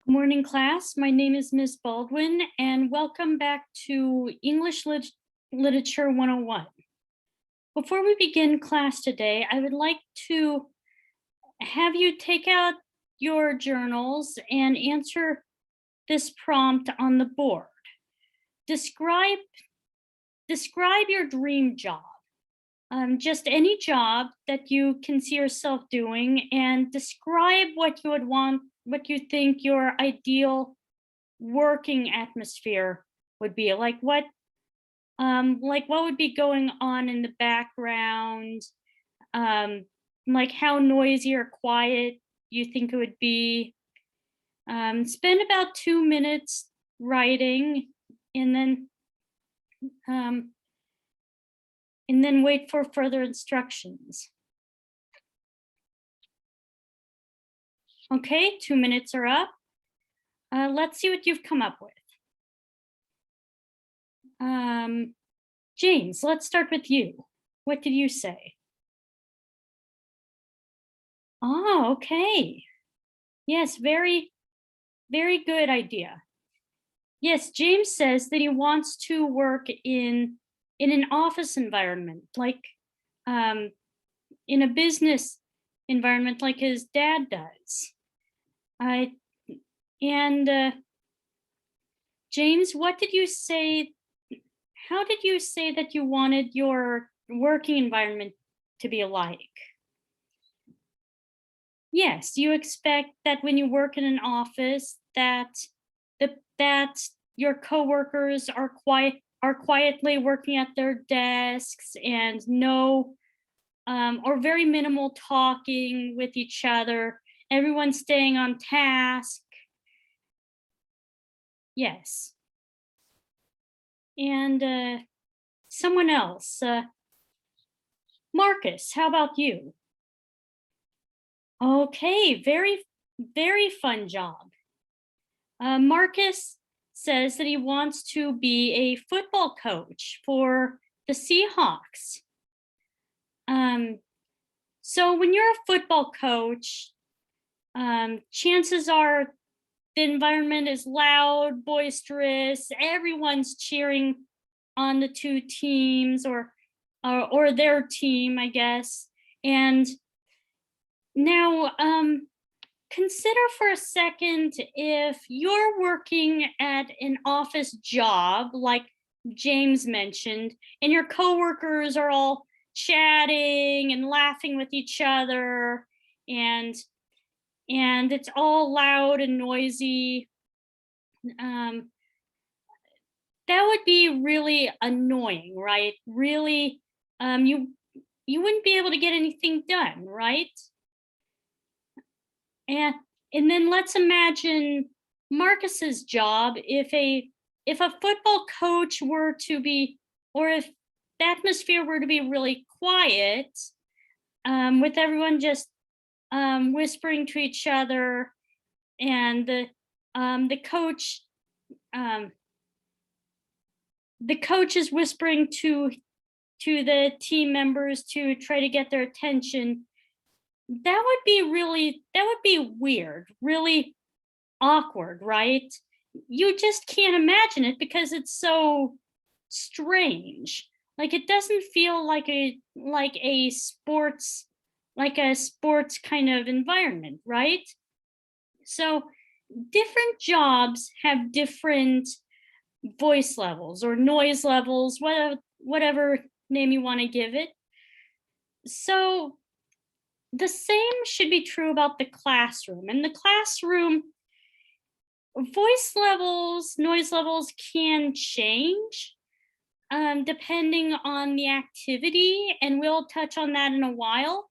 Good morning, class. My name is Ms. Baldwin, and welcome back to English Literature 101. Before we begin class today, I would like to have you take out your journals and answer this prompt on the board. Describe your dream job. Just any job that you can see yourself doing, and describe what you would want, what you think your ideal working atmosphere would be. Like what would be going on in the background, um, like how noisy or quiet you think it would be. Spend about 2 minutes writing, and um, then wait for further instructions. Okay, 2 minutes are up. Let's see what you've come up with. James, let's start with you. What did you say? Oh, okay. Yes, very, very good idea. Yes, James says that he wants to work in an office environment, like um, in a business environment, like his dad does. I and James, what did you say? How did you say that you wanted your working environment to be like? Yes, you expect that when you work in an office that your coworkers are quietly working at their desks, and no or very minimal talking with each other. Everyone's staying on task. Yes. And someone else, Marcus, how about you? Okay, very, very fun job. Marcus says that he wants to be a football coach for the Seahawks. So when you're a football coach, chances are the environment is loud, boisterous, everyone's cheering on the two teams, or their team, I guess. And now, consider for a second if you're working at an office job, like James mentioned, and your coworkers are all chatting and laughing with each other, and it's all loud and noisy. Um, that would be really annoying, right? Really, you wouldn't be able to get anything done, right? And then let's imagine Marcus's job. If a football coach were to be, or if the atmosphere were to be really quiet, with everyone just whispering to each other, and the coach um, the coach is whispering to the team members to try to get their attention. That would be weird, really awkward, right? You just can't imagine it because it's so strange. Like, it doesn't feel like a sports kind of environment, right? So different jobs have different voice levels or noise levels, whatever name you want to give it. So the same should be true about the classroom. In the classroom, voice levels, noise levels can change depending on the activity, and we'll touch on that in a while.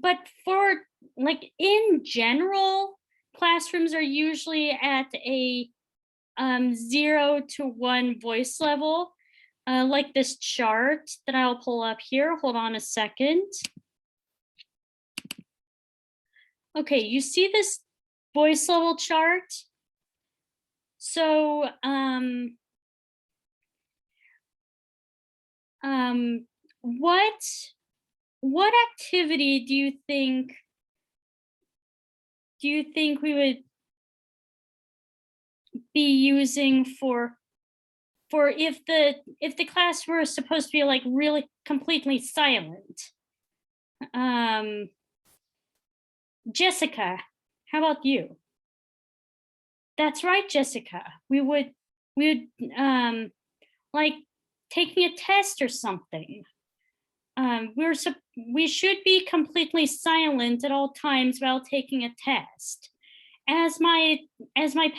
But for, like, in general, classrooms are usually at a 0 to 1 voice level, like this chart that I'll pull up here. Hold on a second. Okay, you see this voice level chart? So, what activity do you think we would be using for if the class were supposed to be like really completely silent. Jessica, how about you? That's right, Jessica. We would like taking a test or something. We should be completely silent at all times while taking a test. As my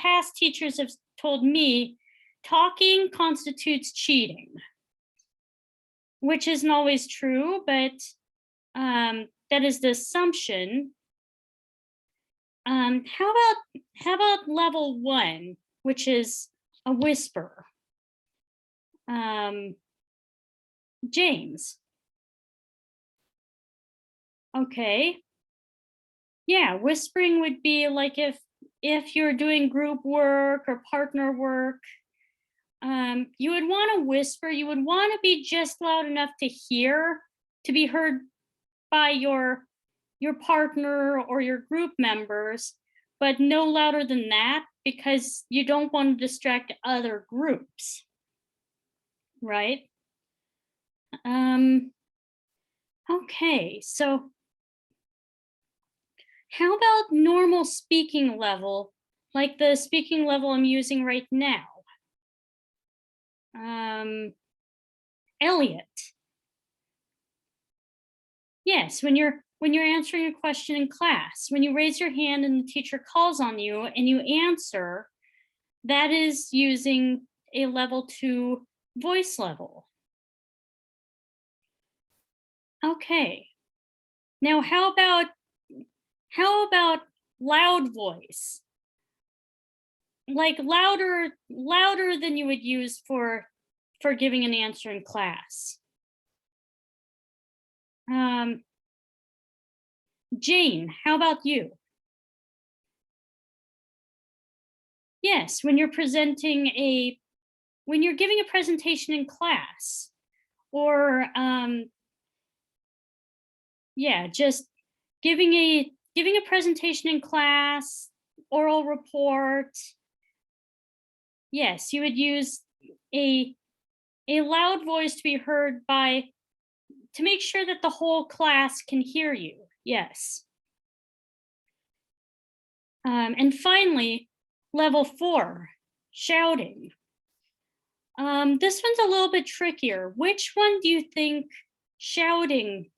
past teachers have told me, talking constitutes cheating, which isn't always true, but that is the assumption. How about level 1, which is a whisper? James. Okay. Yeah, whispering would be like if you're doing group work or partner work, you would want to whisper. You would want to be just loud enough to hear, to be heard by your partner or your group members, but no louder than that, because you don't want to distract other groups, right? Okay, so how about normal speaking level, like the speaking level I'm using right now? Elliot. Yes, when you're answering a question in class, when you raise your hand and the teacher calls on you and you answer, that is using a level 2 voice level. Okay. Now how about loud voice? Like louder than you would use for giving an answer in class. Jane, how about you? Yes, when you're giving a presentation in class, or yeah, just giving a presentation in class, oral report. Yes, you would use a loud voice to be heard to make sure that the whole class can hear you. Yes. And finally, level 4, shouting. This one's a little bit trickier. Which one do you think shouting,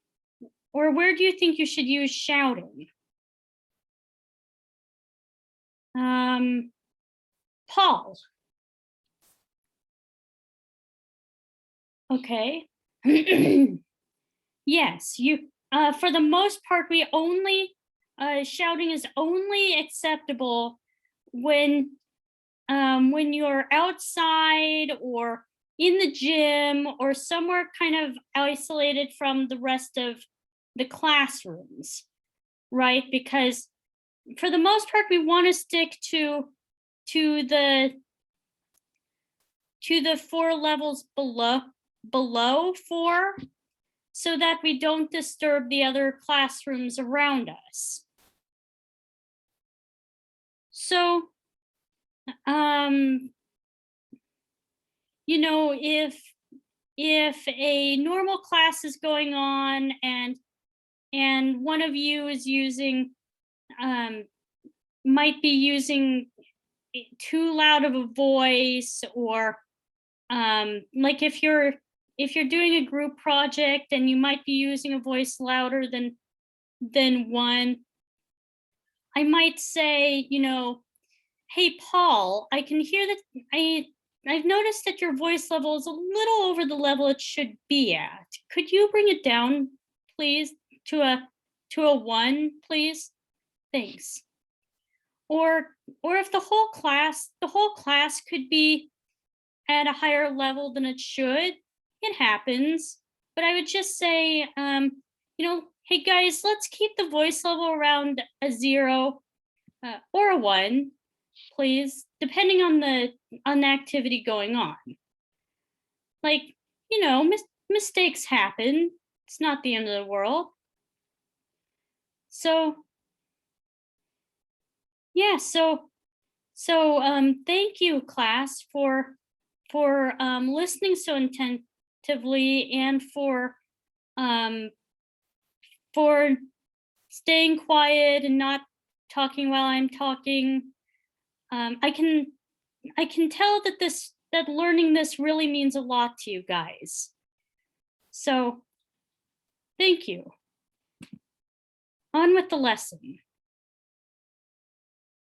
or where do you think you should use shouting? Paul. Okay. Yes, for the most part, we only shouting is only acceptable when you're outside or in the gym or somewhere kind of isolated from the rest of the classrooms, right? Because for the most part, we want to stick to the 4 levels below 4, so that we don't disturb the other classrooms around us. So, you know, if a normal class is going on and one of you is using, might be using too loud of a voice, or like if you're doing a group project and you might be using a voice louder than one, I might say, you know, hey, Paul, I can hear that I've noticed that your voice level is a little over the level it should be at. Could you bring it down, please, to a 1, please? Thanks. Or if the whole class could be at a higher level than it should, it happens. But I would just say, you know, hey guys, let's keep the voice level around a 0 or a 1, please, depending on the activity going on. Like, you know, mistakes happen. It's not the end of the world. So yeah, so So thank you, class, for listening so attentively and um, for staying quiet and not talking while I'm talking. I can tell that that learning this really means a lot to you guys. So thank you. On with the lesson.